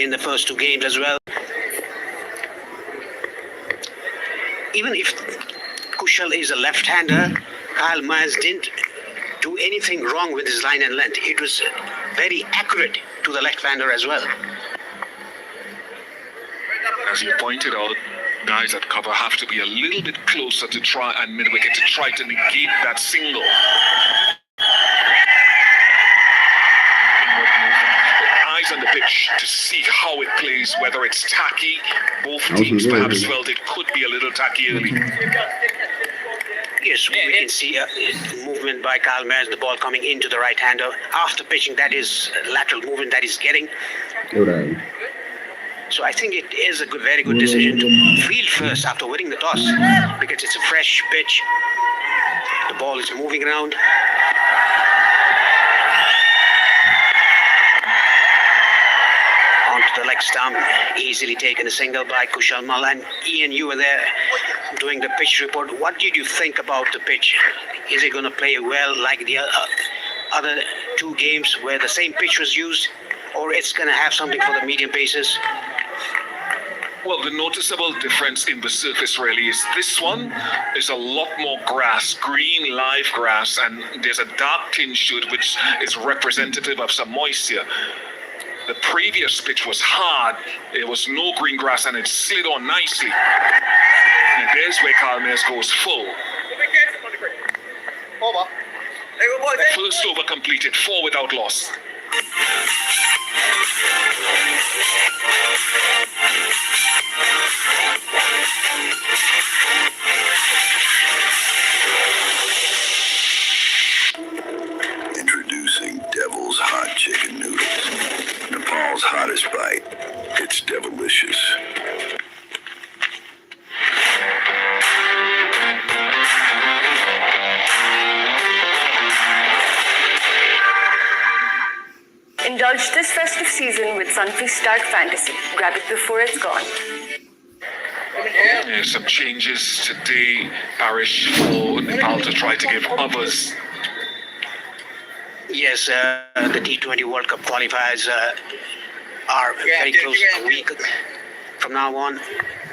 in the first two games as well. Even if Kushal is a left-hander, Kyle Myers didn't do anything wrong with his line and length. It was very accurate to the left-hander as well. As you pointed out, guys at cover have to be a little bit closer to try and mid-wicket to try to negate that single. Eyes on the pitch to see how it plays, whether it's tacky. Both teams perhaps felt it could be a little tacky early. Yes, we can see a movement by Kyle Myers, the ball coming into the right-hander. After pitching, that is lateral movement that he's getting. So I think it is a very good decision to field first after winning the toss, because it's a fresh pitch. The ball is moving around. Onto the leg stump, easily taken a single by Kushal Malla. And Ian, you were there doing the pitch report. What did you think about the pitch? Is it going to play well like the other two games where the same pitch was used, or it's going to have something for the medium paces? Well, the noticeable difference in the surface really is this one is a lot more grass, green live grass, and there's a dark tinge to it which is representative of some moisture. The previous pitch was hard, there was no green grass, and it slid on nicely. And there's where Kyle Myers goes full. First over completed, 4 without loss. Introducing Devil's Hot Chicken Noodles. Nepal's hottest bite. It's devilicious. Indulge this festive season with Sunfeast Dark Fantasy. Grab it before it's gone. Some changes today, Parish, for Nepal to try to give others. Yes, the T20 World Cup qualifiers are very close a week from now on.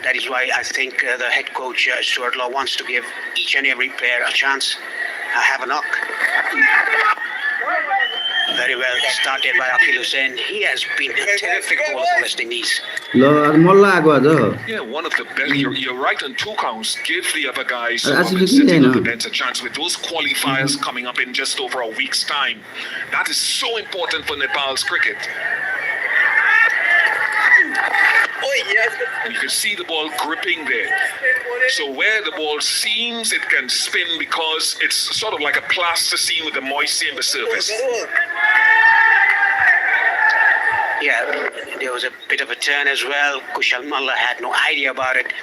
That is why I think the head coach, Stuart Law, wants to give each and every player a chance. Have a knock. Very well started by Akil Hussain. He has been a terrific bowler for West Indies. Yeah, one of the best. You're right on 2 counts. Give the other guys sitting on the bench a chance with those qualifiers coming up in just over a week's time. That is so important for Nepal's cricket. You can see the ball gripping there. So where the ball seams, it can spin because it's sort of like a plasticine with the moisture in the surface. Yeah, there was a bit of a turn as well. Kushal Malla had no idea about it.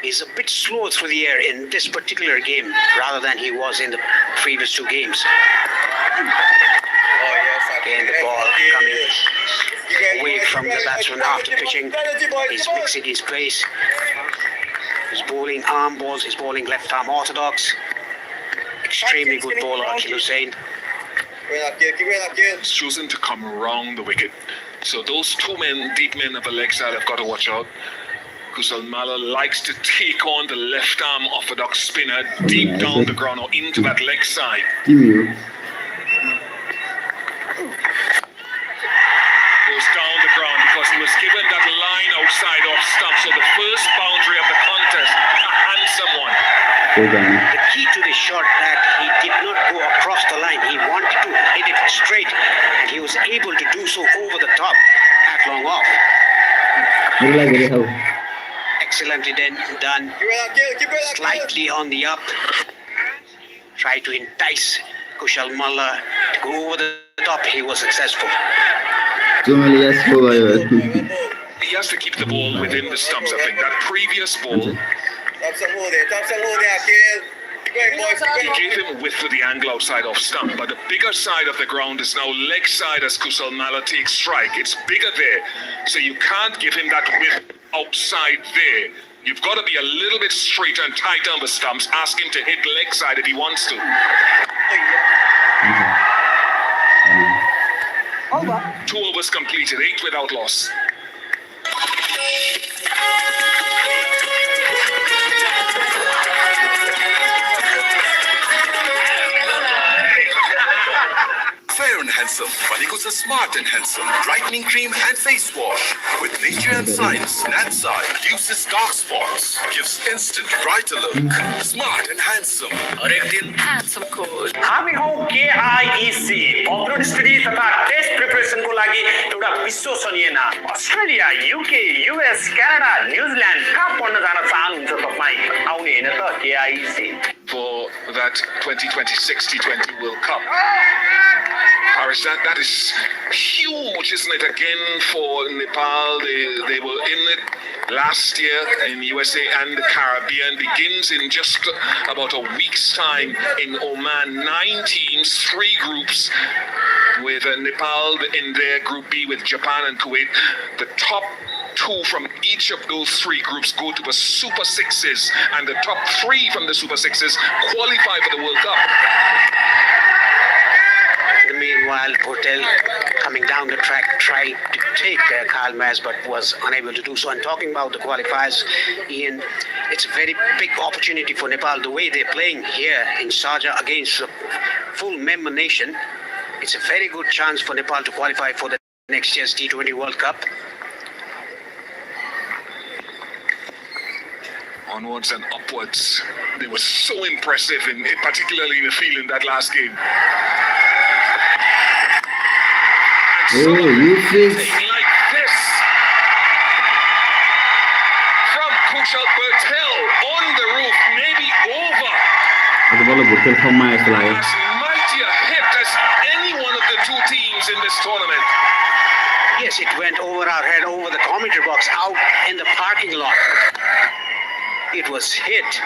He's a bit slow through the air in this particular game rather than he was in the previous 2 games. Again, the ball coming away from the batsman after pitching. He's mixing his pace. He's bowling arm balls, he's bowling left arm orthodox. Extremely good bowler, Akil Hussain. He's chosen to come around the wicket. So those 2 men, deep men of the leg side, have got to watch out. Kushal Malla likes to take on the left arm orthodox spinner deep down the ground or into that leg side. Down the ground because he was given that line outside off stump. So the first boundary of the contest, a handsome one. The key to the shot that he did not go across the line. He wanted to hit it straight, and he was able to do so over the top at long off. Excellently done. Slightly on the up. Try to entice Kushal Malla to go over the top. He was successful. He has to keep the ball within the stumps. I think that previous ball, he gave him width to the angle outside off stump, but the bigger side of the ground is now leg side as Kushal Malla takes strike. It's bigger there, so you can't give him that width outside there. You've got to be a little bit straighter and tighter on the stumps. Ask him to hit leg side if he wants to. 2 overs completed, 8 without loss. Fair and Handsome, Manikusa Smart and Handsome, brightening cream and face wash. With nature and science, Natsa reduces dark spots, gives instant brighter look. Smart and Handsome. Handsome cool. हामी हौ KIC upload study तथा test प्रिपरेसनको लागि एउटा विश्वसनीय नाम Australia UK US Canada New Zealand कहाँ पढ्न जान चाहनुहुन्छ तपाईँ आउने हैन त KIC For that 2026 T20 World Cup. Paris, that is huge, isn't it? Again for Nepal, they were in it last year in USA and the Caribbean. Begins in just about a week's time in Oman. 9 teams, 3 groups, with Nepal in their Group B with Japan and Kuwait. The top 2 from each of those 3 groups go to the Super Sixes, and the top 3 from the Super Sixes qualify for the World Cup. Meanwhile, Hotel coming down the track tried to take Kyle Mayers but was unable to do so. And talking about the qualifiers, Ian, it's a very big opportunity for Nepal. The way they're playing here in Sharjah against a full member nation, it's a very good chance for Nepal to qualify for the next year's T20 World Cup. Onwards and upwards. They were so impressive, particularly in the field in that last game. Oh, usage. Like this from Kushal Patel on the roof, maybe over. As Mighty a hit as any one of the 2 teams in this tournament. Yes, it went over our head, over the commentary box, out in the parking lot. It was hit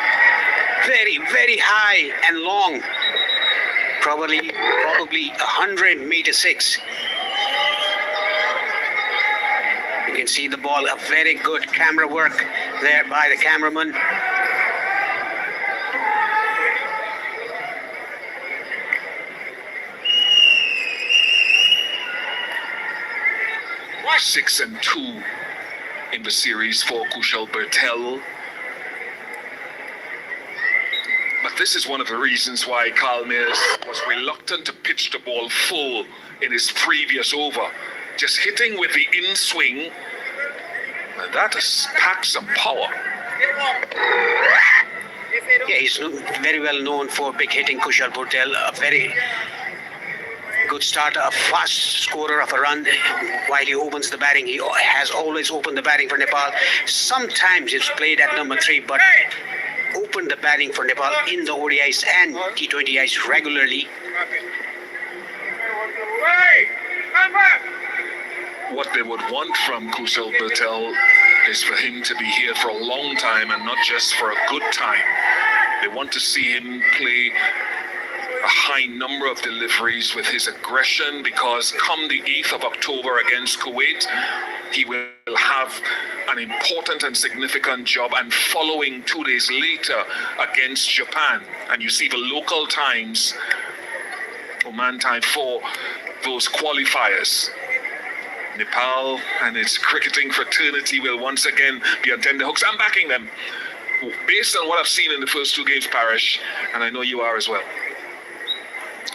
very, very high and long. Probably 100 meter 6. You can see the ball, a very good camera work there by the cameraman. Why 6-2 in the series for Kushal Patel? But this is one of the reasons why Kyle Mayers was reluctant to pitch the ball full in his previous over. Just hitting with the in-swing, and that has packed some power. Yeah, he's very well known for big hitting. Kushal Patel, a very good starter, a fast scorer of a run. While he opens the batting, he has always opened the batting for Nepal. Sometimes he's played at number 3, but opened the batting for Nepal in the ODIs and T20Is regularly. What they would want from Kushal Patel is for him to be here for a long time and not just for a good time. They want to see him play a high number of deliveries with his aggression, because come the 8th of October against Kuwait, he will have an important and significant job, and following 2 days later against Japan. And you see the local times, Oman time, for those qualifiers. Nepal and its cricketing fraternity will once again be on tenterhooks. I'm backing them based on what I've seen in the first 2 games, Parish, and I know you are as well.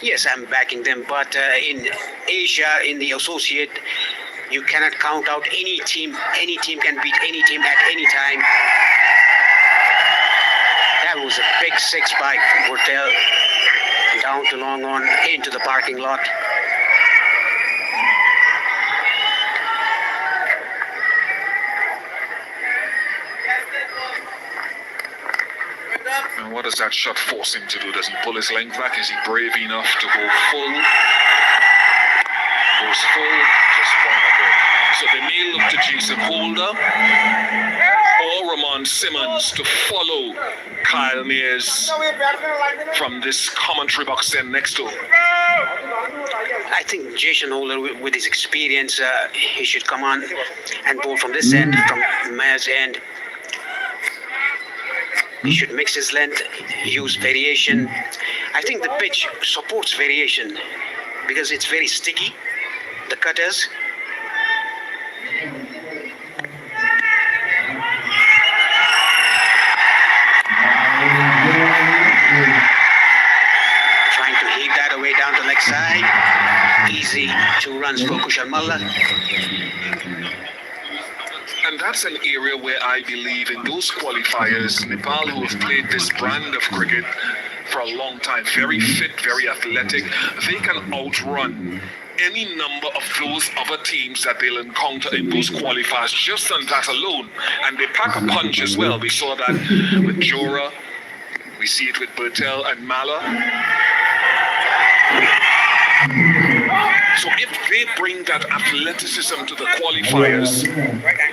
Yes, I'm backing them, but in Asia, in the associate, you cannot count out any team. Any team can beat any team at any time. That was a big 6 by Patel, down to long on, into the parking lot. And what does that shot force him to do? Does he pull his length back? Is he brave enough to go full? Goes full, just 1 out. So they may look to Jason Holder or Ramon Simmons to follow Kyle Mayers from this commentary box then next to him. I think Jason Holder, with his experience, he should come on and bowl from this end, from Mayers' end. He should mix his length, use variation. I think the pitch supports variation because it's very sticky. the cutters. Trying to hit that away down the leg side. Easy 2 runs for Kushal Malla. And that's an area where I believe in those qualifiers, Nepal, who have played this brand of cricket for a long time, very fit, very athletic, they can outrun any number of those other teams that they'll encounter in those qualifiers just on that alone. And they pack a punch as well. We saw that with Jora, we see it with Bertel and Mala. So if they bring that athleticism to the qualifiers,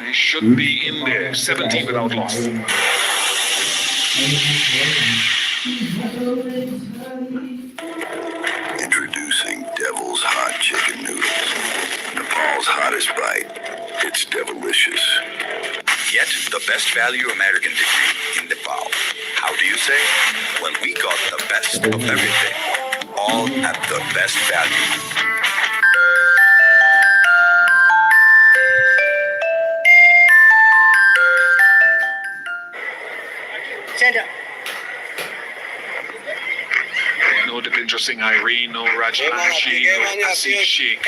they should be in there, 17 without loss. Introducing Devil's Hot Chicken Noodles. Nepal's hottest bite. It's devilicious. Yet the best value American degree in Nepal. How do you say? Well, we got the best of everything. All at the best value. No Dipendra Singh Irene, no Rajlan Sheikh, no Asif Sheikh.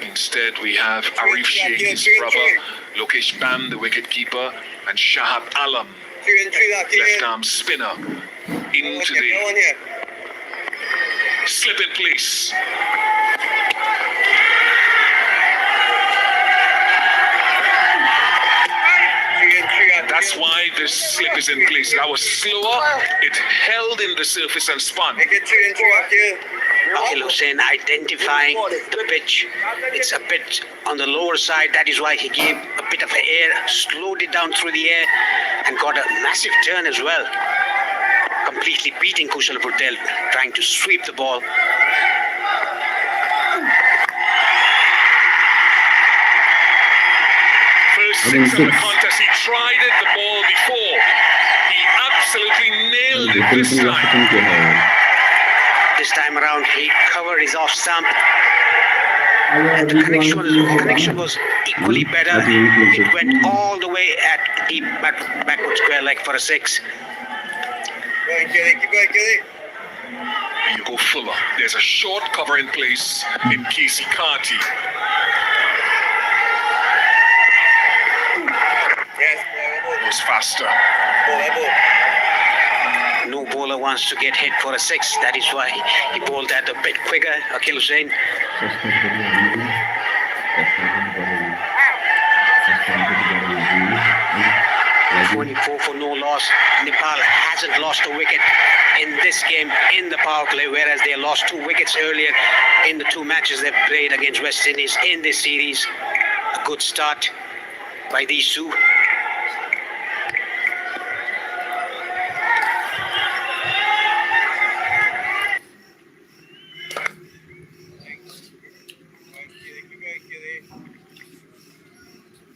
Instead, we have Arif Sheikh, his brother, Lokesh Bam, the wicketkeeper, and Shahab Alam, left-arm spinner, into the slip in place. That's why this slip is in place. That was slower. It held in the surface and spun. Akhil Hussain identifying the pitch. It's a bit on the lower side. That is why he gave a bit of air, slowed it down through the air, and got a massive turn as well. Completely beating Kushal Patel, trying to sweep the ball. First 6 of the contest, he tried it the ball before. He absolutely nailed it this time. This time around, he covered his off stump. And the connection was equally better. It went all the way at deep backward square leg for a 6. You go fuller. There's a short cover in place in Casey Carty. It was faster. No bowler wants to get hit for a 6. That is why he bowled that a bit quicker. Akhil Hussain. 24 for no loss. Nepal hasn't lost a wicket in this game in the power play, whereas they lost 2 wickets earlier in the 2 matches they've played against West Indies in this series. A good start by these two.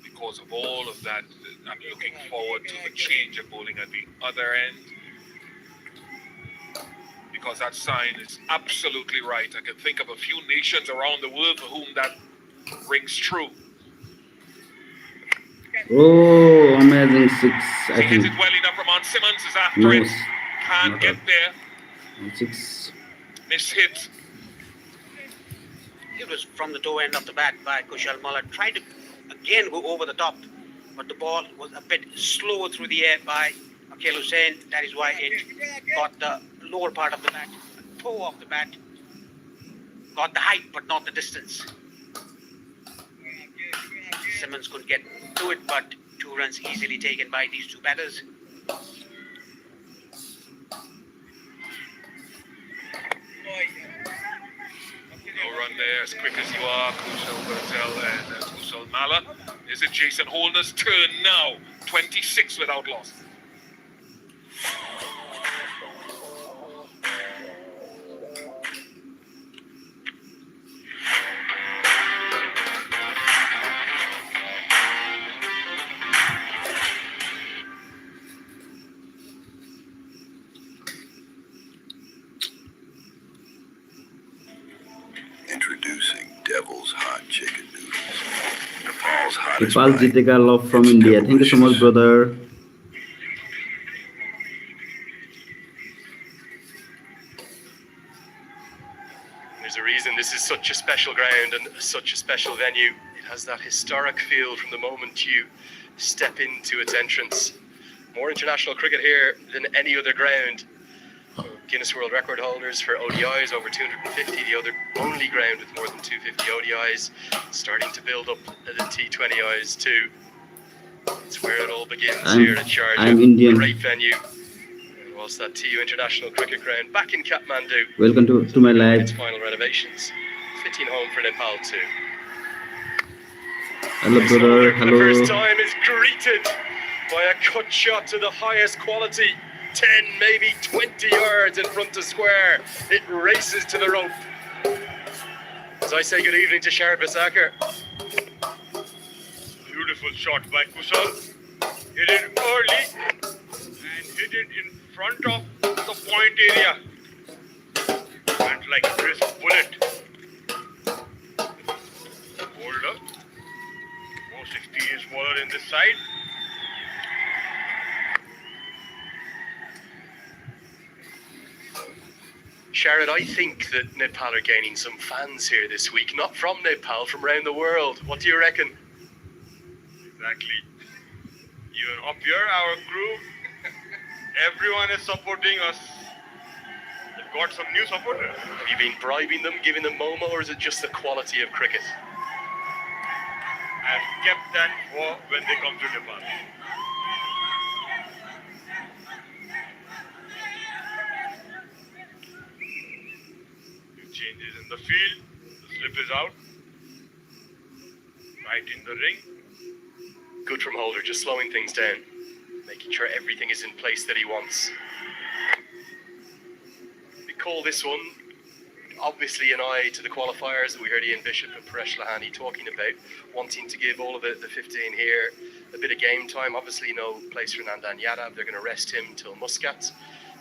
Because of all of that, I'm looking forward to the change of bowling at the other end. Because that sign is absolutely right. I can think of a few nations around the world for whom that rings true. Oh, amazing 6. I He hit think. it well enough. Ramon Simmons is after No, it. Can't get there. 6. Miss hit. It was from the toe end of the bat by Kushal Malla. Tried to again go over the top, but the ball was a bit slower through the air by Akhil Hussain. That is why it got the lower part of the bat, the toe of the bat. Got the height, but not the distance. Simmons couldn't get to it, but 2 runs easily taken by these 2 batters. No run there as quick as you are, Kushal Patel and Kushal Malla. Is it Jason Holder's turn now? 26 without loss. Introducing Devil's Nepal Jitika love from India. Thank you so much, brother. There's a reason this is such a special ground and such a special venue. It has that historic feel from the moment you step into its entrance. More international cricket here than any other ground. Guinness World Record holders for ODIs, over 250, the other only ground with more than 250 ODIs, starting to build up the T20Is too. It's where it all begins here at Sharjah. I'm Indian. Great venue. And whilst that TU International Cricket Ground back in Kathmandu. Welcome to my live. Its final renovations. Fitting home for Nepal too. Hello, brother. For the first Hello. time is greeted by a cut shot to the highest quality. 10, maybe 20 yards in front of square. It races to the rope. As I say good evening to Shared Basakar. Beautiful shot by Kushal. Hit it early and hit it in front of the point area. Went like a crisp bullet. Holder. Most experienced bowler in this side. Sharad, I think that Nepal are gaining some fans here this week. Not from Nepal, from around the world. What do you reckon? Exactly. Even up here, our crew, everyone is supporting us. We've got some new supporters. Have you been bribing them, giving them Momo, or is it just the quality of cricket? I've kept that for when they come to Nepal. Changes in the field, the slip is out, right in the ring. Good from Holder, just slowing things down, making sure everything is in place that he wants. We call this one, obviously an eye to the qualifiers that we heard Ian Bishop and Paresh Lahani talking about, wanting to give all of the 15 here a bit of game time. Obviously no place for Nandan Yadav, they're going to rest him till Muscat.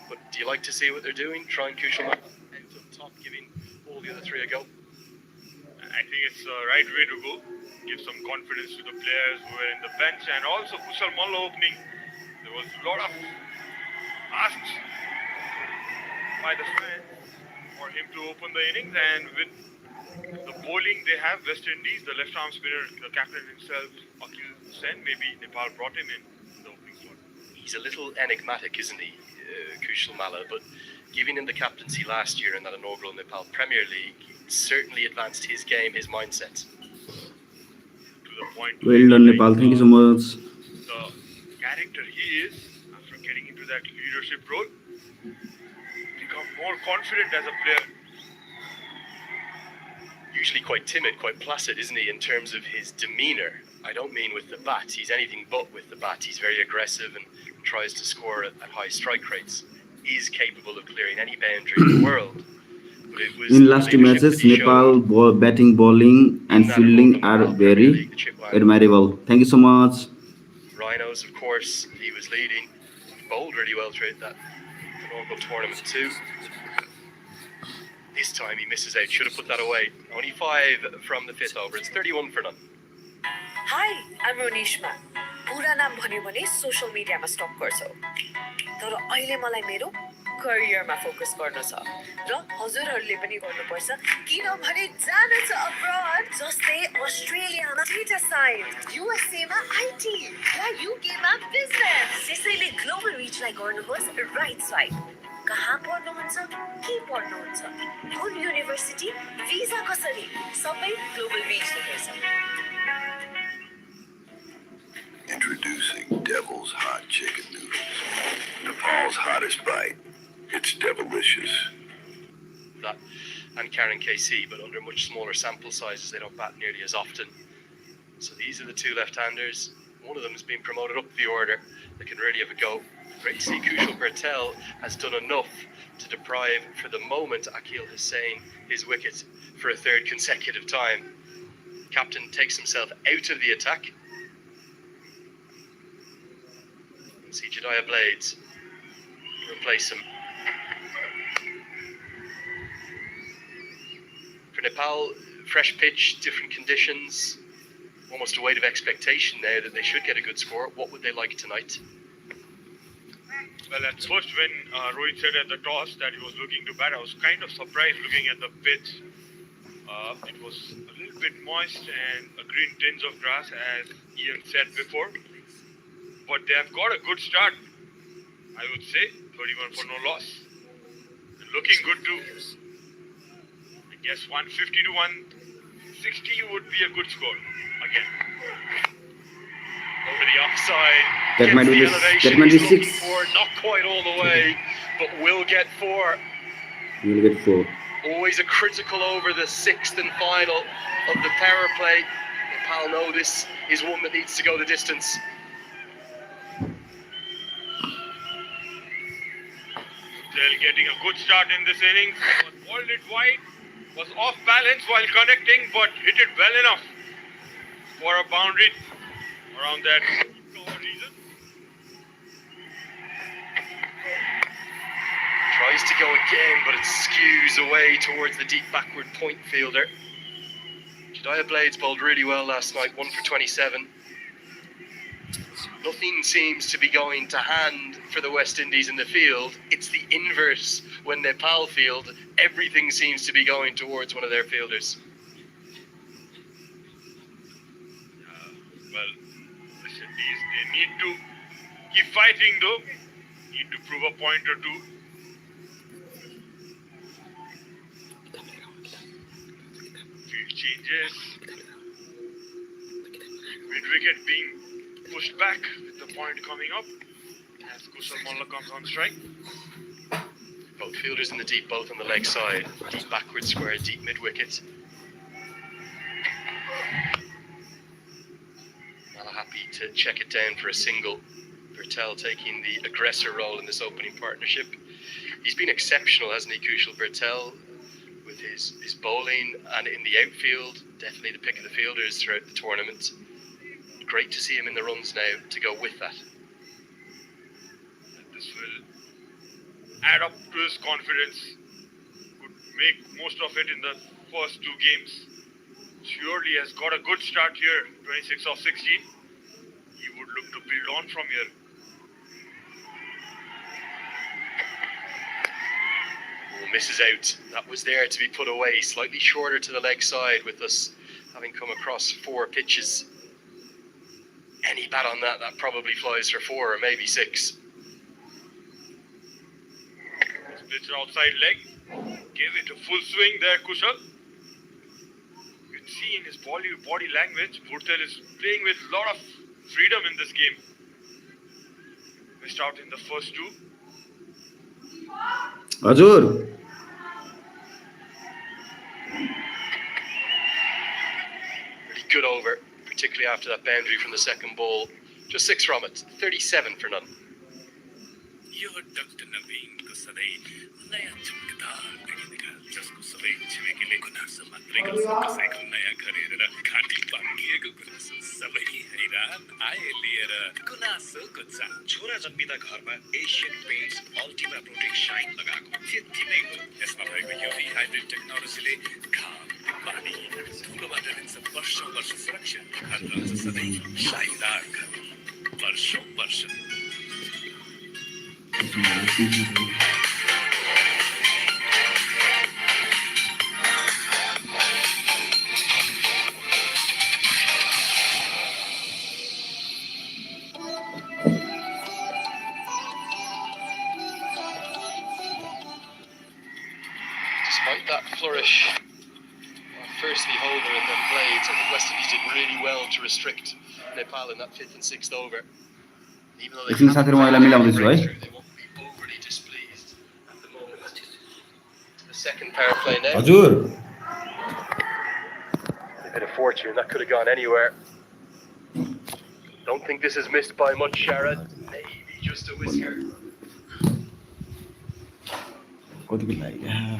But do you like to see what they're doing? Trying Kushal out on top, giving all the other three a go? I think it's the right way to go. Give some confidence to the players who are in the bench, and also Kushal Malla opening. There was a lot of asks by the fans for him to open the innings, and with the bowling they have, West Indies, the left arm spinner, the captain himself, Akil Sen, maybe Nepal brought him in the opening slot. He's a little enigmatic, isn't he, Kushal Malla? But giving him the captaincy last year in that inaugural Nepal Premier League certainly advanced his game, his mindset. To the point. Well done, Nepal. Thank you so much. The character he is, after getting into that leadership role, become more confident as a player. Usually quite timid, quite placid, isn't he, in terms of his demeanour? I don't mean with the bat. He's anything but with the bat. He's very aggressive and tries to score at high strike rates. Is capable of clearing any boundary in the world. But it was In last two matches, Nepal batting, bowling, and fielding are very admirable. Thank you so much. Rhinos, of course, he was leading. Bowled really well throughout that inaugural tournament too. This time he misses out. Should have put that away. Only 5 from the 5th over. It's 31 for none. Hi, I'm Ronishma. पूरा नाम भन्यो भने social मिडियामा स्टप गर्छौ तर अहिले मलाई मेरो करियरमा फोकस गर्न छ र हजुरहरूले पनि गर्नुपर्छ किनभने जान छ अब्रॉड जस्तै अस्ट्रेलियामा डेटा साइन्स युएसए मा आईटी र युकेमा बिजनेस त्यसैले ग्लोबल रिचलाई गर्नुहोस् राइट साइड कहाँ पढ्नुहुन्छ के पढ्नुहुन्छ कुन युनिभर्सिटी भिजा कसरी सबै ग्लोबल रिचले गर्छ Introducing Devil's Hot Chicken Noodles. Nepal's hottest bite. It's devilicious. That and Karen KC, but under much smaller sample sizes, they don't bat nearly as often. So these are the two left-handers. One of them has been promoted up the order. They can really have a go. Great to see Kushal Patel has done enough to deprive, for the moment, Akil Hussain his wicket for a 3rd consecutive time. Captain takes himself out of the attack. See Jediah Blades replace him. For Nepal, fresh pitch, different conditions. almost a weight of expectation now that they should get a good score. What would they like tonight? Well, at first when Rohit said at the toss that he was looking to bat, I was kind of surprised looking at the pitch. It was a little bit moist and a green tinge of grass, as Ian said before. But they have got a good start, I would say. 31 for no loss. And looking good too. I guess 150 to 160 would be a good score again. Over the offside. That might be Gets the elevation that might be he's looking 6. for, not quite all the way, but will get 4. You will get 4. Always a critical over, the 6th and final of the power play. Nepal know this is one that needs to go the distance. They're getting a good start in this innings. Was balled it wide, was off balance while connecting, but hit it well enough for a boundary around that cover region. Tries to go again, but it skews away towards the deep backward point fielder. Jediah Blades bowled really well last night, 1 for 27. Nothing seems to be going to hand for the West Indies in the field. It's the inverse when Nepal field. Everything seems to be going towards one of their fielders. Well, West Indies, they need to keep fighting though. Need to prove a point or two. Field changes. Mid-wicket being pushed back with the point coming up as Kushal Malla comes on strike. Both fielders in the deep, both on the leg side. Deep backward square, deep mid-wicket. Malla happy to check it down for a single. Bertel taking the aggressor role in this opening partnership. He's been exceptional, hasn't he, Kushal Bertel, with his bowling and in the outfield. Definitely the pick of the fielders throughout the tournament. Great to see him in the runs now to go with that. This will add up to his confidence. Could make most of it in the first 2 games. Surely has got a good start here, 26 of 16. He would look to build on from here. Oh, misses out. That was there to be put away. Slightly shorter to the leg side with us having come across 4 pitches. Any bat on that probably flies for 4 or maybe 6. Splits outside leg. Gave it a full swing there, Kushal. You can see in his body language, Bertel is playing with a lot of freedom in this game. Missed out in the first 2. Hazur. Really good over, particularly after that boundary from the second ball. Just 6 from it, 37 for none. छोरा जन्मिँदा घरमा Asian Paints Ultima Protect Shine लगाएको त्यति नै हो यसमा भएको यो hybrid टेक्नोलोजीले घाम पानी धुलोबाट दिन्छ वर्षौं वर्ष सुरक्षा घर रहन्छ सधैँ शाइनदार घर वर्षौं वर्ष Despite that flourish, firstly Holder and then Blades, I think West Indies did really well to restrict Nepal in that 5th and 6th over. Even though they एकछिन साथीहरु म यसलाई मिलाउँदैछु है they won't be overly displeased at the moment. The second power play now. हजुर A bit of fortune, that could have gone anywhere. Don't think this is missed by much, Sharad. Maybe just a whisker. कतिको लाग्यो